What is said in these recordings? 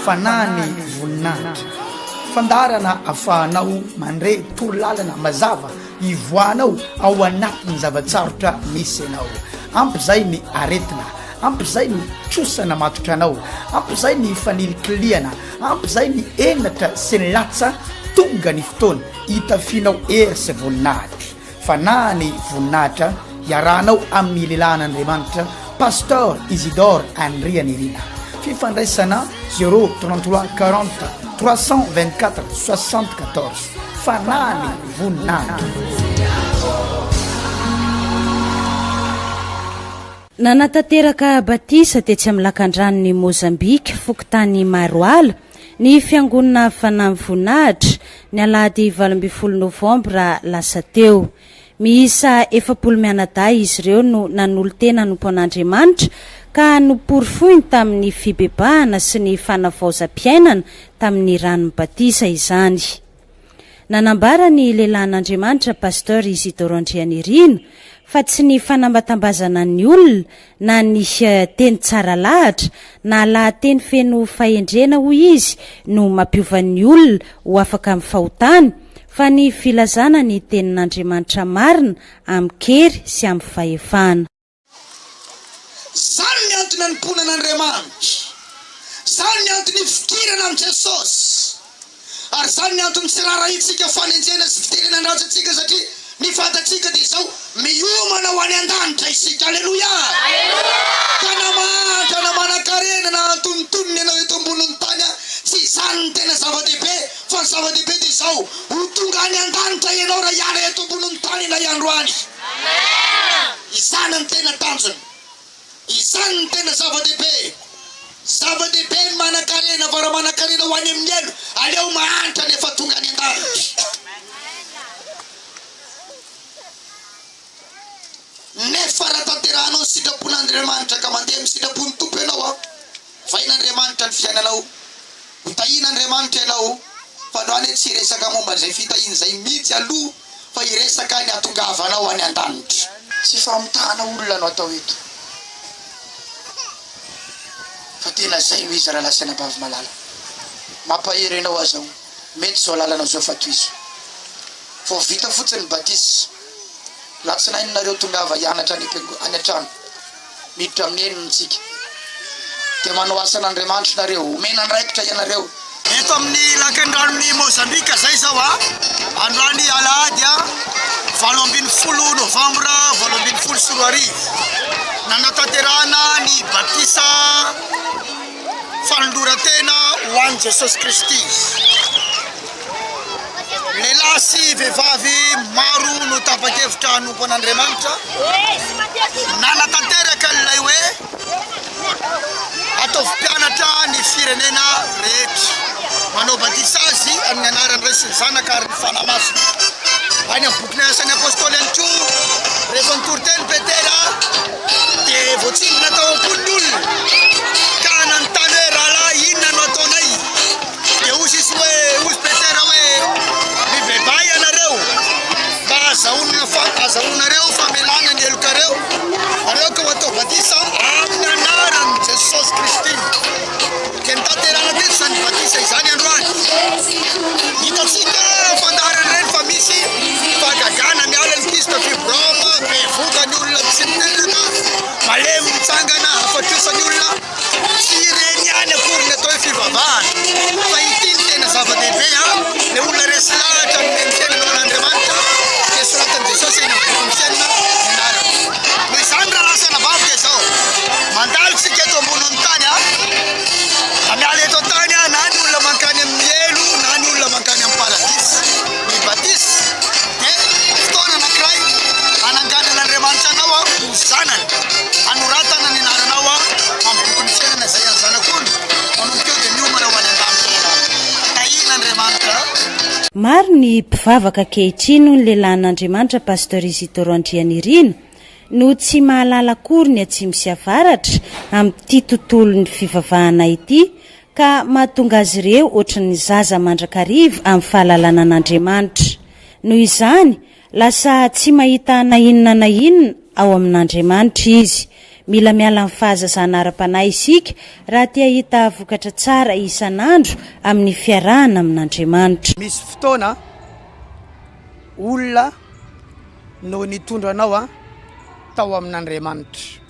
fanany voninahitra fandarana afahanao mandre torolalana mazava ivoanao ao anatin'ny zavatsarotra misy anao ampy zay ny aretina ampy zay ny trosana matotra anao ampy zay ny fanilikiliana ampy zay ny enatra sy ny latsa tonga ny fotoana hitafinao ery sy voninahitra fanany voninahitra iarahanao amin'ny lelan'Andriamanitra Pasteur Isidore Andrianirina fifandraisana 033 40 324 74 fanany voninahitra. Nanatateraka batisa tetsy amin'ny lakandran'ny Mozambika fokontany Miala ny fiangonana fanamy voninahitra ny alahady 12 Novambra lasa teo. Miisa 70 mianadahy izy ireo no nanolo tena nompon'Andriamanitra ka noporofoiny tamin'ny fibebahana sy ny fanavaozam-piainana tamin'ny ranon'ny batisa izany. Nanambara ny lehilahin'Andriamanitra Pasteur Isidore Andrianirina fa tsy ny fanambatambazana ny olona na ny teny tsara lahatra na lahateny feno fahendrena hoy izy no mampiovan'ny olona ho afaka amin'ny fahotany fa ny filazana ny tenin'Andriamanitra marina amin'ny kery sy amin'ny fahefana. Zany ny antony namponan'Andriamanitra, zany ny antony fikirana amin'ny Jesosy, ary zany ny antony tsirarahitsika fanenjena sy fiterenana ratsatsika satria ny fantatsika dia izao miomana ho any an-danitra isika. Alleluia! Ka namana-karena na antonontonony ianao eto ambonin'ny tany tsy izany ny tena zava-dehibe fa ny zava-dehibe dia izao ho tonga any an-danitra ianao raha hiala eto ambonin'ny tany ilay androany. Izany ny tena tanjony, izany ny tena zava-dehibe. Zava-dehibe ny manan-karena fa raha manan-karena ho any amin'ny elo aleo mahantra nefa tonga any an-danitra. Nefa raha tanterahanao ny sitrapon'Andriamanitra ka mandeha amin'ny sitrapon'ny tompo ianao vain'Andriamanitra ny fiainanao, hitahian'Andriamanitra ianao fa androany tsy hiresaka momba izay fitahiana izay mihitsy aloha fa hiresaka ny hatongavanao any an-danitra. Tsy famotahana olona no atao eto fa tena zay no izy raha lasana bavy malala mampahery ianao aza mety zao lalanao zao fatoiso fo vita fotsiny ny batisa latsinainareo tongava hianatra any an-trano miditra amin'ny enintsika dia manao asan'Andriamanitra nareo omena andraikitra ianareo eto amin'ny lakandranon'ny Mozambika zay zao androany alahady 12 Novambra 2024 nanatanterahana ny batisa fanoloran-tena ho an'i Jesosy Kristy. Lehilahy sy vehivavy maro no tapa-kevitra nompon'Andriamanitra nanatanteraka ilay hoe ataovy mpianatra ny firenena rehetra, manao batisa azy amin'ny anarany Ray sy ny Zanaka ary ny fanamasina. Any amin'ny boky ny asan'ny apôstôly ihany koa rehefa nitory-teny Petera dia voatsingona tao am-pon'ny olona ka nanontany hoe rahalahy inona no ataonay dia ozy izy hoe ozy Petera hoe mibebay ianareo mba azahoanareo famelana ny elokareo areo ka ho atao batisa amin'ny anaran'i Jesosy Kristy. Ke nitanterana teto zany batisa izany androany. Hitatsika fandaharana reny fa misy fahagagana miala ny Krista fibroma bevoka ny olona tsy miteraka malemy mitsangana afatrosany olona tsy reny ihany akory ny atao hoe fivavahana fa ity ny tena zava-dehibe le olona resy lahatra ny menitsenanao an'Andriamanitra dia soratany Jesosy eny amin'ny boky ny fiainana nianarana. Noho izany raha lasana vavy dia zao mandalo tsika eto ambonin'ny tany amiala eto tany na ny olona mankany amin'ny elo na ny olona mankany amin'ny paradisy. Ny batisa dia fotoana anankiray ananganan'Andriamanitra anao ho zanany anoratana ny anaranao amin'ny boky ny fiainana izay any zanak'olo manomboka eo dia miomana ho any an-danitra tahian'Andriamanitra. Maro ny mpivavaka ankehitriny ny lehilahin'Andriamanitra Pasteur Isidore Andrianirina no tsy mahalala akory ny atsimo sy avaratra amin'ity tontolon'ny fivavahana ity ka mahatonga azy ireo ohatran'ny zaza mandrakariva amin'ny fahalalana an'Andriamanitra. Noho izany lasa tsy mahita na inona na inona ao amin'Andriamanitra izy. mila miala amin'ny fahazazana ara-panahy isika raha tia hita vokatra tsara isan'andro amin'ny fiarahana amin'Andriamanitra. Misy fotoana olona no nitondranao tao amin'Andriamanitra.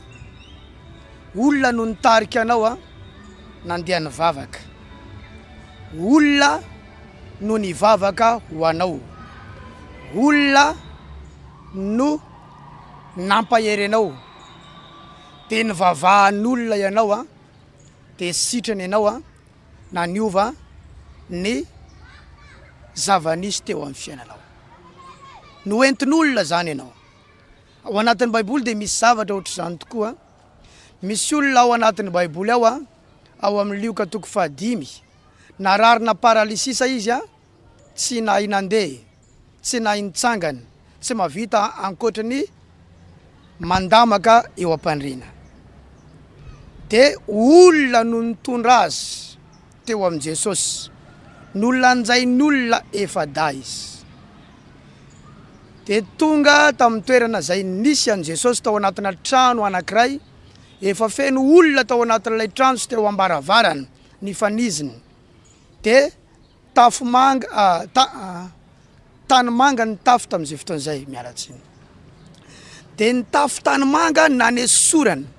Olona no nitarika anao nandeha nivavaka. Olona no nivavaka ho anao. Olona no nampahery anao. De nivavahan'olona ianao de sitrany ianao na niova ny zava-nisy teo amin'ny fiainanao. No entin'olona zany ianao. Ao anatin'ny Baiboly de misy zavatra ohatr'izany tokoa. Misy olona ao anatin'ny Baiboly ao amin'ny Lioka 5 nararina paralysisa izy tsy nahay nandeha, tsy nahay nitsangana, tsy mavita ankoatrany mandamaka eo am-pandriana. De olona no nitondra azy teo amin'ny Jesosy. Nolanjain'olona efa da izy. De tonga tamin'ny toerana zay nisy an Jesosy tao anatina trano anankiray. Efa feno olona tao anatin'ilay trano sy teo ambaravarana ny faniziny. De tanimanga ny tafo tamin'izay fotoana zay mialatsiny. De ny tafo tanimanga nanesorana.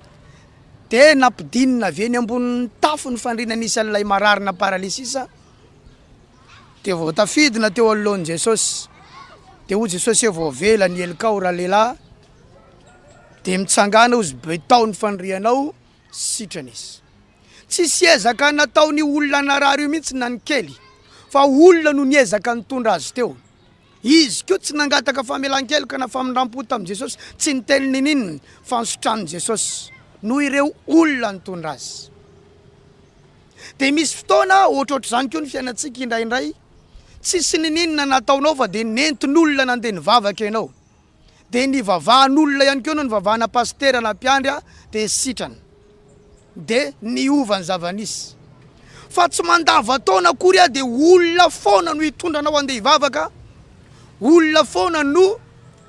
De nampidinina avy eny ambonin'ny tafo ny fandriana nisy an'ilay mararina paralysisa. De vao tafidina teo alohan'i Jesosy. De hoy Jesosy vao vela ny elikao raha lehilahy. De mitsangana ozy betao ny fandrianao sitrany izy. Tsy siezaka nataony olona narary io mihitsy na ny kely. Fa olona no niezaka nitondra azy teo. Izy koa tsy nangataka famelan-kely ka na famindram-po tamin'i Jesosy. Tsy niteniny nininy fa nisotranin'i Jesosy. Noho ireo olona nitondra azy. De misy fotoana ohatrohatr'izany koa ny fiainantsika indraindray. Tsy sininina nataonao fa de nentin'olona nandeha nivavaka ianao. De nivavahan'olona ihany koa no nivavahana pasteur na mpiandry de sitrany. De niova ny zava-nisy. Fa tsy mandava-taona akory de olona foana no hitondranao andeha hivavaka. Olona foana no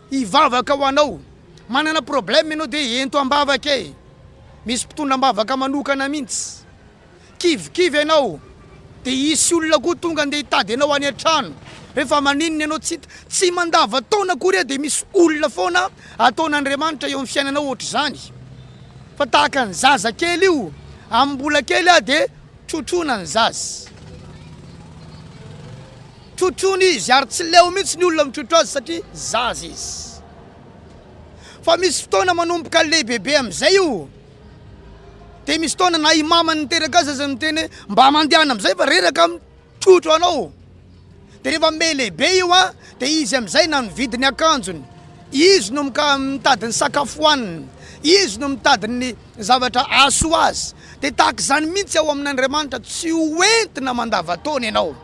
hivavaka ho anao. Manana problème ianao de ento ambavaka e. Misy mpitondra ambavaka manokana mihitsy. Kivikivy ianao. De isy olona koa tonga andeha hitady ianao any an-trano. Rehefa maninona ianao tsy mandava-taona akory de misy olona foana ataon'Andriamanitra eo amin'ny fiainanao ohatr'izany. Fa tahaka ny zaza kely io, amin'ny mbola kely de trotrona ny zaza. Trotrona izy ary tsy leo mihitsy ny olona mitrotro azy satria zaza izy. Fa misy fotoana manomboka lehibebe amin'izay io. De misy fotoana na i mamany niteraka azy aza miteny mba mandehana amin'izay fa reraka mitrotro anao. De rehefa me lehibe io de izy amin'izay na mividy ny akanjony. Izy no mitady ny sakafo hoaniny. Izy no mitady ny zavatra aso azy. De tahaka izany mihitsy ao amin'Andriamanitra tsy hoentina mandava-taona ianao.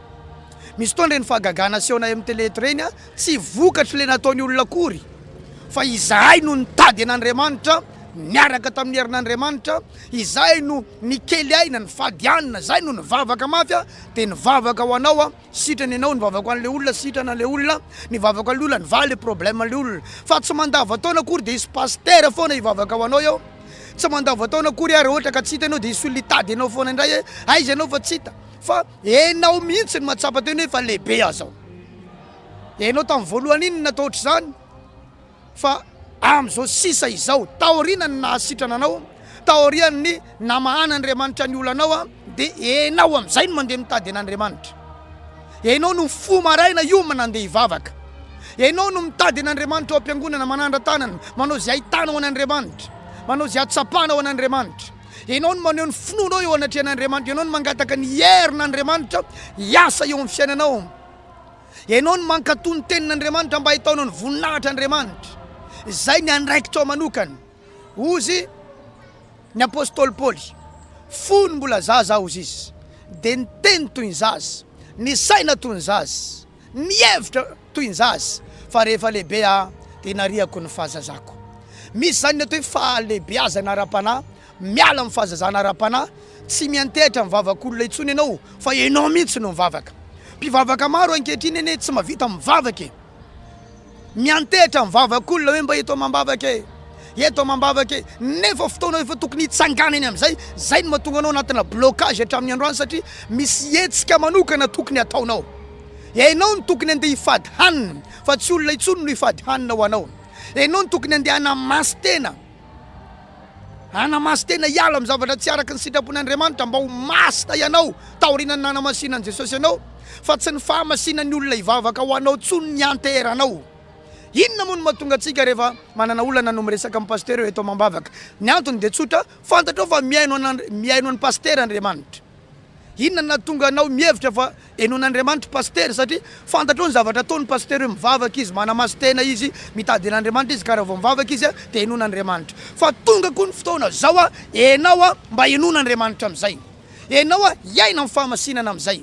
Misy fotoana reny fahagagana asehonay amin'ny teletra reny tsy vokatra le nataony olona akory. Fa izahay no nitady an'Andriamanitra, niaraka tamin'ny herin'Andriamanitra, izahay no nikely aina, nifadianina, zay no nivavaka mafy de nivavaka ho anao sitrany ianao, nivavaka ho an'le olona sitrana le olona, nivavaka ho olona nivaha le problème le olona. Fa tsy mandava-taona akory de isy pasteur foana hivavaka ho anao eo. Tsy mandava-taona akory ary ohatra ka tsy hita ianao de isy olona hitady ianao foana indray aiza ianao fa tsy hita. Fa enao mihitsy ny mahatsapa teny hoe fa lehibe azao. Enao tamin'ny voalohany iny natao ohatr'izany. Fa am'izao sisa izao taoriana ny nahasitrana anao, taoriana ny namahana Andriamanitra ny olanao de enao amin'izay no mandeha mitady an'Andriamanitra. Enao no fo maraina io manandeha hivavaka. Enao no mitady an'Andriamanitra ao am-piangonana manandra tanana, manao zay ahitanao an'Andriamanitra, manao zay atsapanao an'Andriamanitra. Enao no maneho ny finoanao eo anatrehan'Andriamanitra, enao no mangataka ny herin'Andriamanitra hiasa eo amin'ny fiainanao. Enao no mankatony tenin'Andriamanitra mba hitaonao ny voninahitra Andriamanitra. Zay ny andraikitra ao manokana. Ozy ny apôstôly Paoly, fony mbola zaza ozy izy. De ny teny toy ny zaza, ny saina toy ny zaza, ny hevitra toy ny zaza. Fa rehefa lehibe de nariako ny fahazazako. Misy zany ny atao hoe fahalehibeazana ara-panahy, miala amin'ny fahazazana ara-panahy, tsy miantehitra mivavak'olona intsony ianao, fa ianao mihitsy no mivavaka. Mpivavaka maro ankehitriny ene tsy mavita mivavaka e. Miantehitra mivavak'olona hoe mba eto mambavaka e. eto mambavaka nefa fotoana efa tokony hitsangana eny am'izay zay no mahatonga anao anatina blocage hatramin'ny androany satria misy hetsika manokana tokony ataonao ianao no tokony andeha hifady hanina fa tsy olona itsony no hifady hanina ho anao ianao no tokony andeha anamasy tena hiala amin'ny zavatra tsy araka ny sitrapon'Andriamanitra mba ho masina ianao taorianany nanamasinan'i Jesosy ianao fa tsy ny fahamasinan'ny olona hivavaka ho anao tsony ny anteranao. Inona moa no mahatonga antsika rehefa manana olana no miresaka amin'ny pasteur eto mambavaka? Ny antony dia tsotra, fantatrao fa miaino an'ny pasteur Andriamanitra. Inona no nahatonga anao mihevitra fa hainoan'Andriamanitra pasteur satria fantatrao ny zavatra ataon'ny pasteur mivavaka izy, manamasy tena izy, mitady an'Andriamanitra izy, karaha vao mivavaka izy dia hainoan'Andriamanitra. Fa tonga koa ny fotoana zao ianao mba hainoan'Andriamanitra amin'izay. Ianao hiaina amin'ny fahamasinana amin'izay.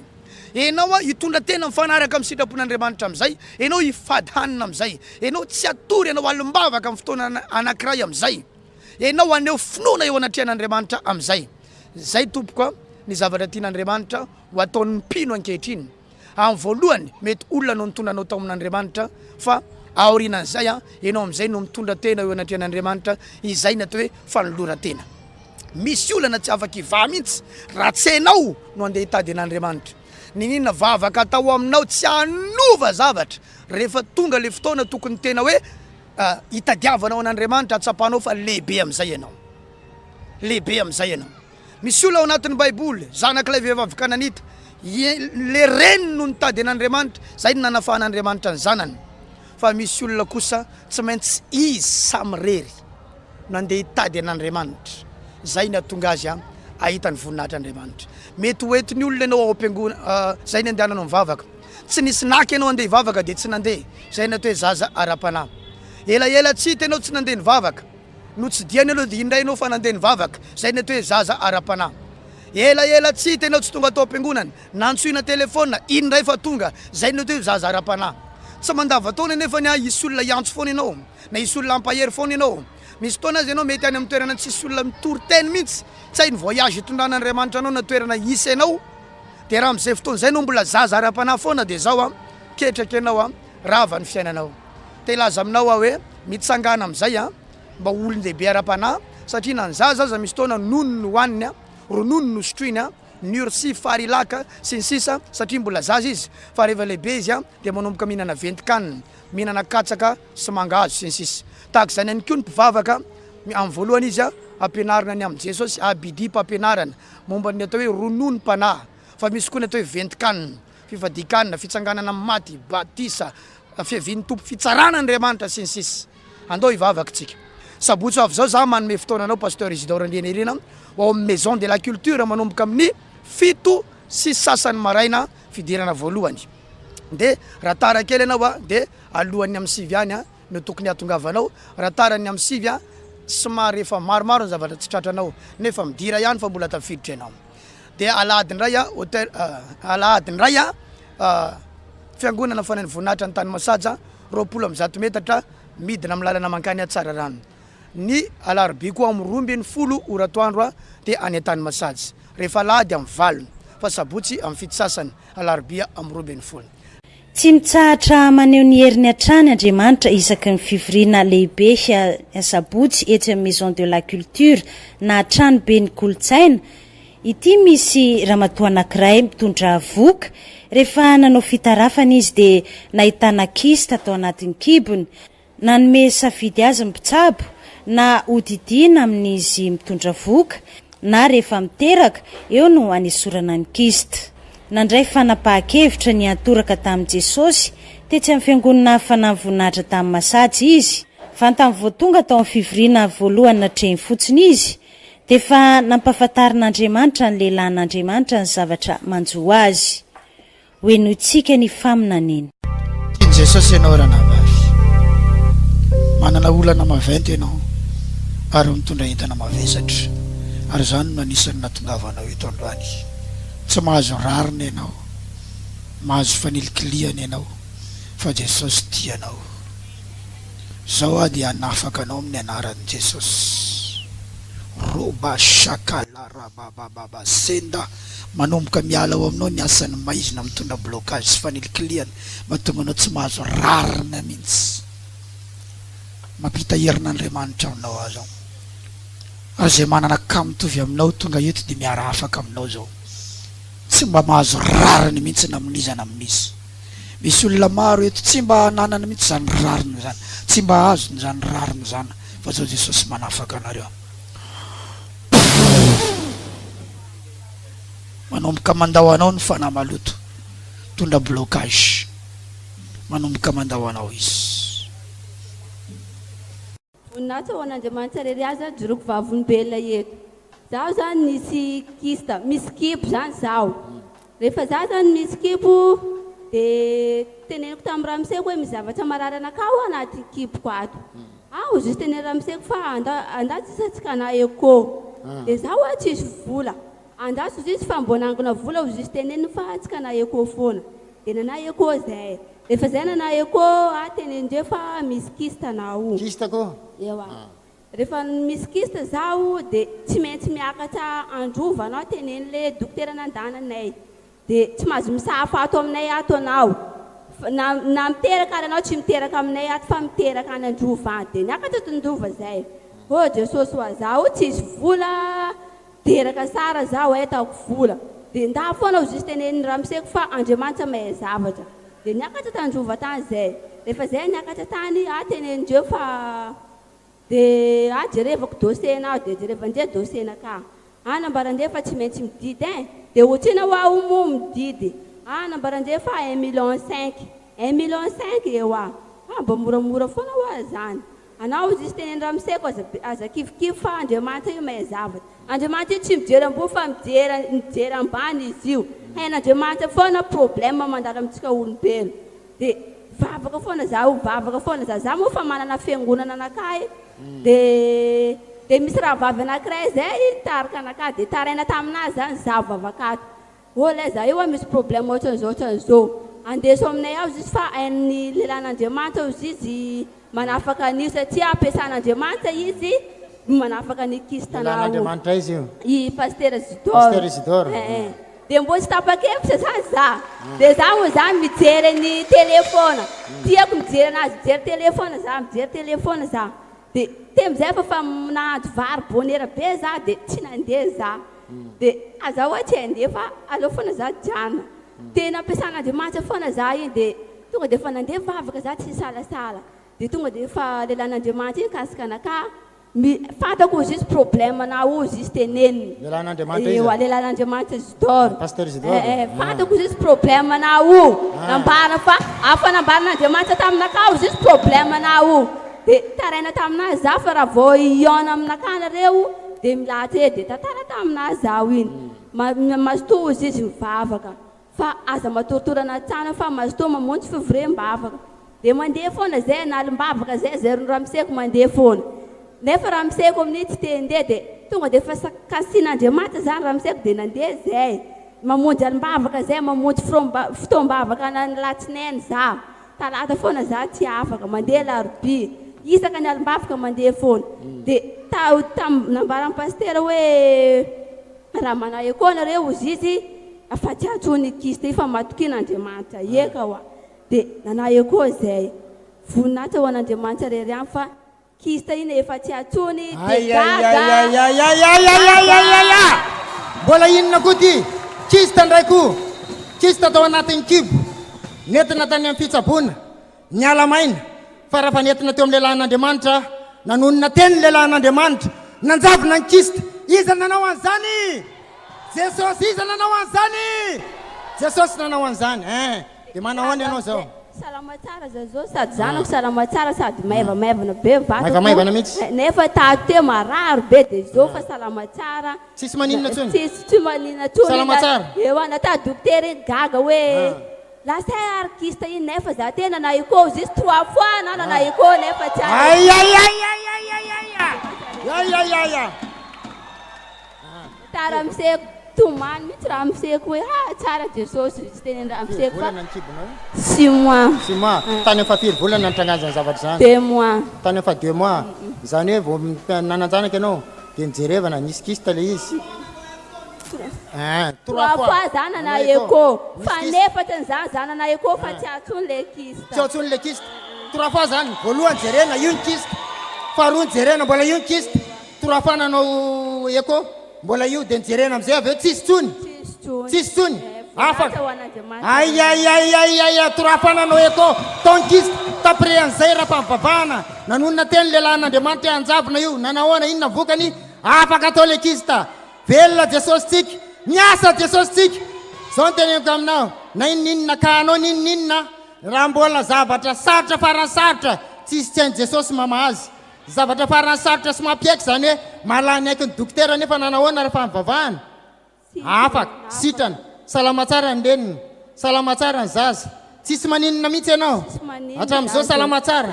Ianao hitondra tena mifanaraka amin'ny sitrapon'Andriamanitra amin'izay. Ianao hifady hanina amin'izay. Ianao tsy atory ianao alimbavaka amin'ny fotoana anankiray amin'izay. Ianao aneho finoana eo anatrehan'Andriamanitra amin'izay. Zay tompoko ny zavatra tian'Andriamanitra ho ataon'ny mpino ankehitriny. Amin'ny voalohany mety olona no mitondra anao tao amin'Andriamanitra fa aorianan'izay ianao amin'izay no mitondra tena eo anatrehan'Andriamanitra. Izay natao hoe fanoloran-tena. Misy olana tsy afaka hivaha mihitsy raha tsy hainao no andeha hitady an'Andriamanitra. Ninina vavaka atao aminao tsy hanova zavatra rehefa tonga le fotoana tokony tena hoe hitadiavanao an'Andriamanitra atsapanao fa lehibe amin'izay ianao. Lehibe amin'izay ianao. Misy olona ao anatin'ny Baiboly, zanak'ilay vehivavy Kananita, le reniny no nitady an'Andriamanitra, zay no nanafahan'Andriamanitra ny zanany. Fa misy olona kosa tsy maintsy izy samy rery no andeha hitady an'Andriamanitra. Zay no hahatonga azy ahita ny voninahitr'Andriamanitra. Mety hoentiny olona ianao ao am-piangonana, zay ny andehananao mivavaka. Tsy nisy naky ianao andeha hivavaka dia tsy nandeha. Zay no atao hoe zaza ara-panahy. Elaela tsy hita ianao tsy nandeha nivavaka. No tsy diany aloha dia indray ianao fa nandeha nivavaka. Zay no atao hoe zaza ara-panahy. Elaela tsy hita ianao tsy tonga atao am-piangonana. Nantsoina telefona indray fa tonga. Zay no atao hoe zaza ara-panahy. Tsy mandavataona nefa hisy olona hiantso foana ianao, na hisy olona ampahery foana ianao. Misy fotoana azy ianao mety any amin'ny toerana tsisy olona mitory-teny mihitsy, tsy hay ny voyage hitondran'Andriamanitra anao na toerana hisy ianao. Dia raha amin'izay fotoana izay no mbola zaza ara-panahy foana dia zao ketraka ianao rava ny fiainanao. Te hilaza aminao hoe mitsangana amin'izay mba olon-dehibe ara-panahy satria na ny zaza aza misy fotoana nono no hohaniny, ronono no sotroiny, nursi farilaka sy ny sisa satria mbola zaza izy. Fa rehefa lehibe izy dia manomboka mihinana ventin-kanina, mihinana katsaka sy mangahazo sy ny sisa. Tahaka izany ihany koa ny mpivavaka amin'ny voalohany izy ampianarina ny amin'i Jesosy abidipa ampianarana momba ny atao hoe rononom-panahy. Fa misy koa ny atao hoe ventin-kanina, fifadikanina, fitsanganana amin'ny maty, batisa, fiavian'ny tompo, fitsarana Andriamanitra sy ny sisa. Andao hivavaka tsika. Sabotsy avy zao za manome fotoana anao Pasteur Isidore Andrianirina ao amin'ny Maison de la Culture manomboka amin'ny 7 sy sasany maraina fidirana voalohany. Dia raha tara kely ianao dia alohan'ny amin'ny 9 any no tokony hatongavanao. Raha tarany amin'ny 7 somary efa maromaro ny zavatra tsy tratranao nefa midira ihany fa mbola tafiditra ianao. Dia alahadindray alahadindray fiangonana fanany voninahitra ny tany masaja 20 metatra midina amin'ny lalana mankany Tsararano. Ny alarobia koa amin'ny 12 oratoandro dia any tany masaja. Rehefa alahady amin'ny 20 fa sabotsy amin'ny 7 sasany, alarobia amin'ny 20. Tsy mitsahatra maneho ny heriny hatrany Andriamanitra isaky ny fivoriana lehibe sabotsy etsy amin'ny Maison de la Culture na trano be ny kolotsaina. Ity misy ramatoa anankiray mitondra voka. Rehefa nanao fitarafana izy dia nahitana kista atao anatin'ny kibony. Nanome safidy azy mpitsabo na hodidiana amin'izy mitondra voka na rehefa miteraka eo no anesorana ny kista. Nandray fanapahan-kevitra ny atoraka tamin'i Jesosy tetsy amin'ny fiangonana fanamvoninahitra tamin'ny Masatsy izy. Fa tamin'ny voatonga tao amin'ny fivoriana voalohany natrehiny fotsiny izy dia fa nampahafantarin'Andriamanitra ny lehilahin'Andriamanitra ny zavatra manjo azy. Hoenoitsika ny faminaneny. Jesosy ianao ranavavy, manana olana maventy ianao ary mitondra entana mavesatra, ary zany no anisany natongavanao eto androany. Tsy mahazo rarina ianao, mahazo fanilikiliana ianao, fa Jesosy tianao. Zao dia hanafaka anao amin'ny anaran'i Jesosy. Roba shakala rabababa senda manomboka miala ao aminao ny asany maizina mitondra blocage sy fanilikiliana mahatonga anao tsy mahazo rarina mihitsy. mampita herin'Andriamanitra aminao aho zao. Ary zay manana kamo mitovy aminao tonga eto de miara afaka aminao zao. Tsy mba mahazo rariny mihitsy namin'izana amin'izy. Misy olona maro eto tsy mba nanana mihitsy zany rariny zany, tsy mba azony zany rariny zany, fa zao Jesosy manafaka anareo. Manomboka mandao anao ny fanahy maloto, tondra blocage, manomboka mandao anao izy. Voninahitra ho an'Andriamanitra rery azy joroko vavolombelona eto. Zaho zany nisy kista, misy kipo zany zaho. Rehefa zaho zany misy kipo de teneniko tamin'ny ramoseko hoe mizavatra marary anakao anaty kipoko ato. Aho juste teneny ramoseko fa andatsisitsika na eko. De zaho hoe tsisy vola. Andaso juste fa mbonangona vola ho juste teneny fa tsika na eko foana. De nana eko zay. Rehefa zay nana eko tenendreo fa misy kista nao. Kista ko? Ewa. Rehefa misy kista zaho de tsy maintsy miakatra androva anao teneny le dokotera nandananay. De tsy mahazo misafa ato aminay ato anao. Na miteraka ary anao tsy miteraka aminay ato fa miteraka any androva. De niakatra tondrova zay. Oh Jesosy ho zaho tsisy vola. Teraka sara zaho etako vola. De nda foana ho juste teneny ramoseko fa Andriamanitra mahay zavatra. De niakatra tandrova tany zay. Rehefa zay niakatra tany tenenindreo fa de jerevako dosena de jerevandre dosena ka. Nambarandre fa tsy maintsy mididy de ohatrina ho mo mididy. Nambarandre fa 1,5 million. 1,5 million eo mba moramora foana ho zany. Anao juste teneny ramoseko aza kifokifo fa Andriamanitra io mahay zavatra. Andriamanitra tsy mijery ambony fa mijery ambany izy io. Hain'Andriamanitra foana problème mandalo amintsika olombelo. De vavaka foana zaho, zaho moa fa manana fiangonana anakay. De misy raha vavy anankiray zay tarika anakay de taraina taminazy zany zaho vavakato. Lay zaho io misy problème ohatran'izao. Andeso aminay aho izy fa hain'ny lelan'Andriamanitra izy manafaka an'io satria ampiasan'Andriamanitra izy manafaka ny kista nao. Lelan'Andriamanitra izy io? I Pasteur Isidore. Pasteur Isidore. De mbo tsy tapa-kevitra zany za. De zaho zany mijery ny telefona. Tiako mijery anazy, mijery telefona za. De temizay fa nahandro vary bonera be za de tsy nandeha za. De aza hoe tsy handeha fa aleo foana za jana. Tena ampiasan'Andriamanitra foana za iny de tonga de fa nandeha vavaka za tsy salasala. De tonga de fa lelan'Andriamanitra iny kasika anaka fantako juste problème nao juste teneniny. Lelan'Andriamanitra izy? Lelan'Andriamanitra Isidore. Pasteur Isidore? Fantako juste problème nao. Nambara fa afa nambaran'Andriamanitra taminakao juste problème nao. De taraina taminazy za fa raha vao iona aminaka nareo de milatra de tantara taminazy zaho iny. Mazoto izy mivavaka. Fa aza matoritorana tsana fa mazoto mamonjy février mbavaka. De mandeha foana zay nalim-bavaka zay zay ramoseko mandeha foana. Nefa ramoseko amin'iny tsy tendeha de tonga de fa kasian'Andriamanitra zany ramoseko de nandeha zay. Mamonjy alim-bavaka zay mamonjy fotoam-bavaka ny latsinainy za. Talata foana za tsy afaka mandeha larobia. Isaka ny alim-bavaka mandeha foana. De nambaran'ny pasteur hoe raha manay koa nareo izy afa tsy atsony kista fa matokin'Andriamanitra eka hoa. De nanay koa zay. Voninahitra ho an'Andriamanitra rery any fa kista iny efa tsy atsony de gaga. Mbola inona koa ty? Kista ndraiky kista tao anatin'ny kibo. Nentina tany amin'ny fitsabona. Miala maina. Fa raha nentina teo amin'ny lelan'Andriamanitra, nanonona teny lelan'Andriamanitra, nanjavona ny kista. Iza nanao an'izany? Jesosy iza nanao an'izany? Jesosy nanao an'izany. De manao any ianao zao? Salama tsara zao sady zanako salama tsara sady maivamaivana be vatako. Maivamaivana mihitsy. Nefa tato teo marary be de zao fa salama tsara. Tsisy maninona tsony? Tsy maninona tsony. Salama tsara. Eo nata dokotera iny gaga hoe lasay arkista iny nefa za tena naiko juste 3 fois na naiko nefa tsara. Taramseko tomany mihitsy raha miseko hoe tsara Jesosy teny ramoseko fa 6 mois. 6 mois. Tany efa 4 volana nantrangazany zavatra zany. 2 mois. Tany efa 2 mois. Zany hoe vao nananjanaka ianao de nijerevana nisy kista le izy. 3 fois zana na eko. Fa nefatra zany zana na eko fa tsy atsony le kista. Tsy atsony le kista. 3 fois zany voalohany jerena io ny kista. faharoa nijerena mbola io nikista torafananao eko mbola io dia nijerena amizay avy eo tsisy tsony afaka ayayayayaya torafananao eko tonkista tapre an'izay raha famivavahana nanonona teny lehilahin'Andriamanitra anjavona io nanahoana inona vokany afaka atao le kista velona Jesosy tsika miasa Jesosy tsika zao ny teneniko aminao na ininona ka anao nininina raha mbola zavatra sarotra farany sarotra tsisy tsy hainy Jesosy mamahazy zavatra farany sarotra sy mampiaiky zany hoe malany aiky ny dokotera nefa nanahoana raha famivavahana afaka sitrana salama tsara ny reniny salama tsara ny zaza tsisy maninona mihitsy ianao hatramin'izao salama tsara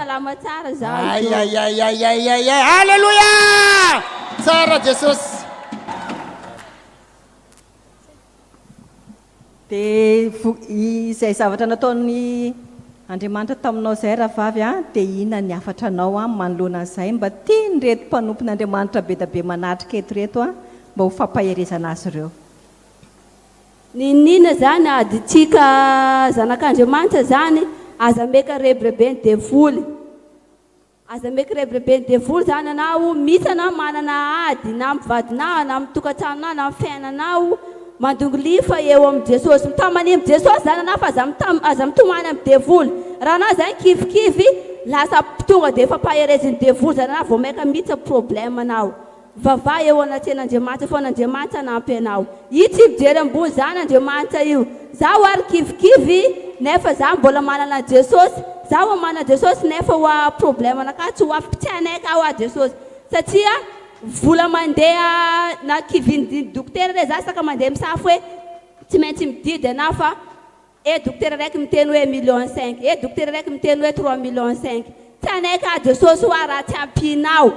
ayayayayayay alleluia tsara Jesosy dia izay zavatra nataony Andriamanitra taminao izay raha vavy dia inona ny afatra anao manoloana izay mba tiany reto mpanompon'Andriamanitra be da be manatrika eto reto mba ho fampaherezana azy ireo ninina zany aditsika zanak'Andriamanitra zany aza meka rebrebeny devoly aza meka rebrebeny devoly zany anao misy anao manana ady na mivadinao na mitokantranonao na mifiainanao mandongolifa eo amin'ny Jesosy mitamany amin'ny Jesosy zany anao fa aza mitomany amin'ny devoly raha anao zany kivikivy lasa tonga dia efa pahereziny devoly zany anao vao meka mihitsy problème anao vava eo anaten'Andriamanitra foana Andriamanitra anampy anao io tsy mijery ambony zany Andriamanitra io zaho ary kivikivy nefa zaho mbola manana Jesosy zaho manana Jesosy nefa hoa problème anaka tsy ho afipitianay ka hoa Jesosy satria vola mandeha na kiviny dokotera re za saka mandeha misafo hoe tsy maintsy mididy anao fa dokotera raiky miteny hoe 1,5 million dokotera raiky miteny hoe 3,5 million tsy anay ka Jesosy hoa raha tsy ampinao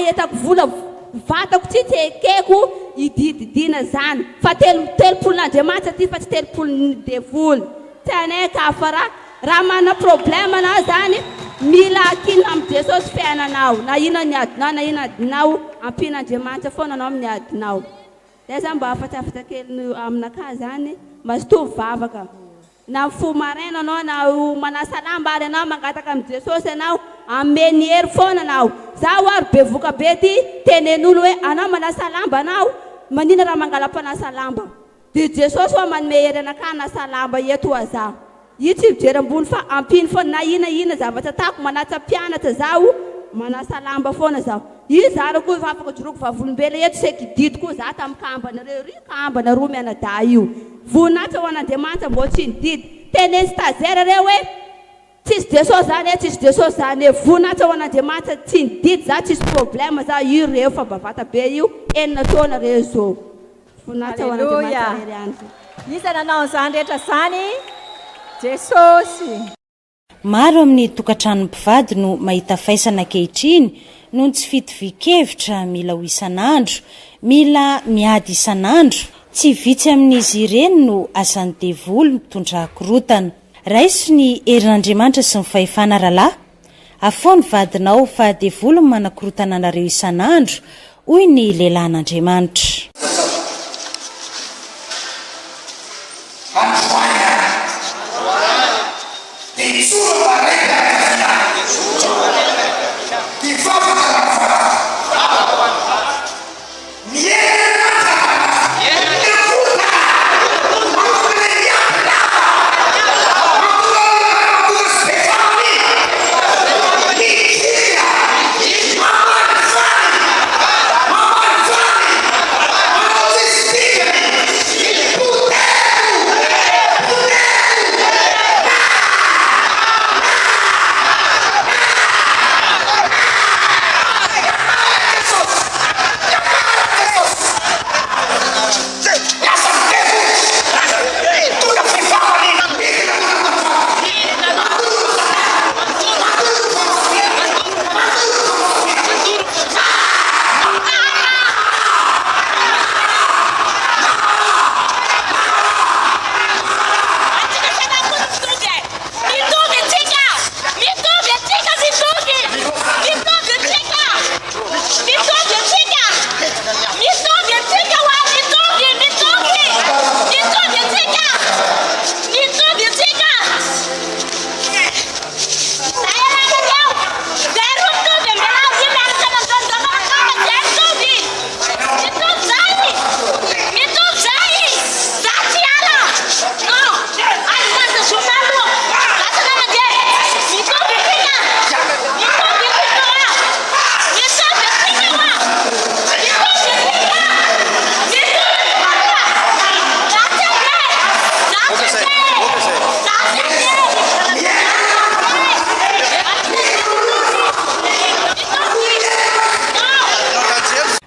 etako vola vatako tsy ekeko idididina zany fa telopolon'Andriamanitra ty fa tsy telopolon'ny devoly tsy anay ka fa raha mana problème anao zany mila akina amin'ny Jesosy fiainanao na ina ny adinao na ina adinao ampin'Andriamanitra foana anao amin'ny adinao dia zany mba afatafata kely aminaka zany mba sy tovy vavaka na fo maraina anao na manasa lamba ary anao mangataka amin'ny Jesosy anao ameny hery foana anao zaho ary bevoka be ty tenen'olo hoe anao manasa lamba anao manina raha mangala-panasa lamba dia Jesosy hoa manome hery anaka nasa lamba eto aza io tsy mijery ambony fa ampiny foana na ina zavatra atako manatsa mpianatra zaho manasa lamba foana zaho io zara koa fa afaka joroako vavolombela eto seky didy koa za tamin'ny kambanareo ry kambana roa mianada io voninahitra ho an'Andriamanitra mbô tsy nididy teneny stazera reo hoe tsisy Jesosy zany tsisy Jesosy zany voninahitra ho an'Andriamanitra tsy nididy za tsisy problème za io reo fa bavata be io enina taona reo zao voninahitra ho an'Andriamanitra rery any isa nanao zany rehetra zany Jesosy maro amin'ny tokantrano mpivady no mahita faisana ankehitriny noho tsy fitovi-kevitra mila ho isan'andro mila miady isan'andro tsy vitsy amin'izy ireny no asan'ny devoly mitondra korotana raiso ny herin'Andriamanitra sy ny fahefana rahalahy afao ny vadinao fa devoly ny manakorotana anareo isan'andro hoy ny lehilahin'Andriamanitra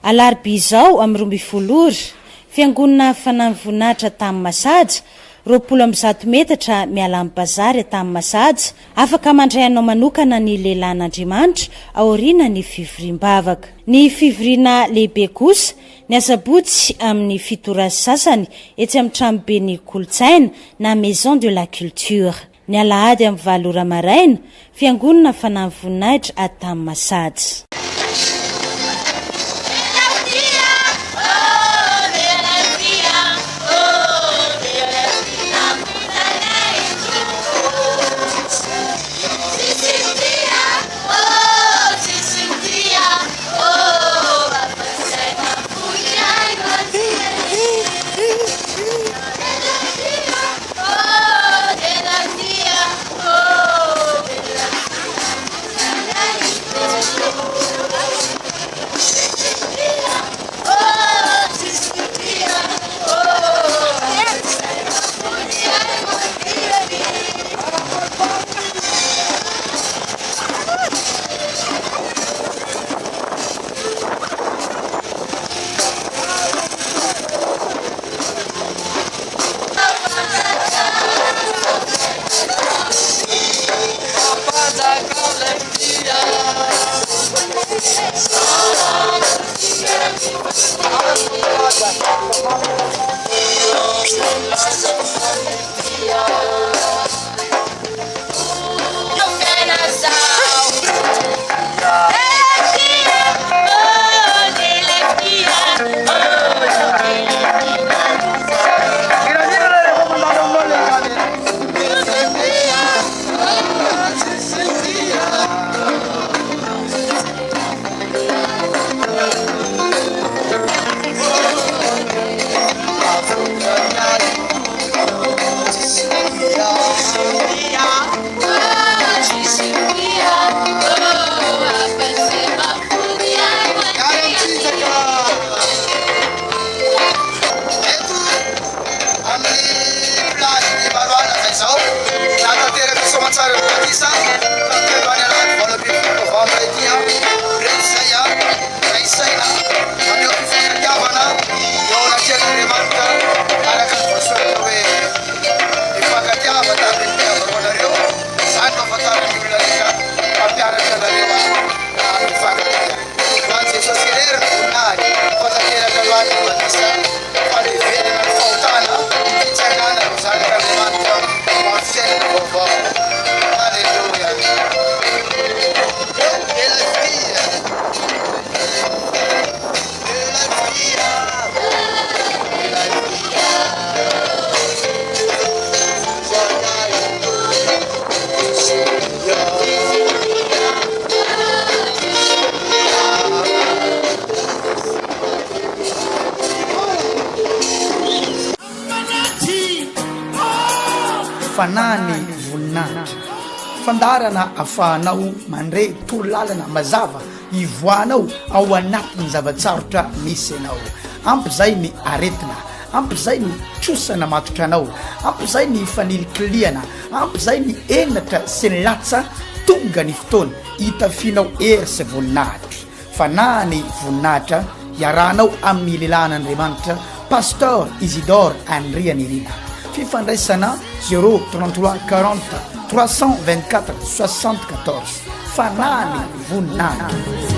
alarby izao amin'ny 12 fiangonana fanahy voninahitra tamin'ny masaja 20 metatra miala amin'ny bazary tamin'ny masaja afaka mandray anao manokana ny lehilahin'Andriamanitra aoriana ny fivoriam-bavaka ny fivoriana lehibe kosa ny asabotsy amin'ny fitora sasany etsy amin'ny tranobe ny kolotsaina na maison de la culture ny alahady amin'ny 7 ora maraina fiangonana fanahy voninahitra tamin'ny masaja. fanany voninahitra fandarana afahanao mandre torolalana mazava ivoanao ao anatin'ny zavatsarotra misy anao ampy zay ny aretina ampy zay ny trosana matotra anao ampy zay ny fanilikiliana ampy zay ny enatra sy ny latsa tonga ny fotoana hitafinao ersy voninahitra fanany voninahitra iarahanao amin'ny lehilahin'Andriamanitra Pasteur Isidore Andrianirina fifandraisana 033 40 324 74 fanany voninahitra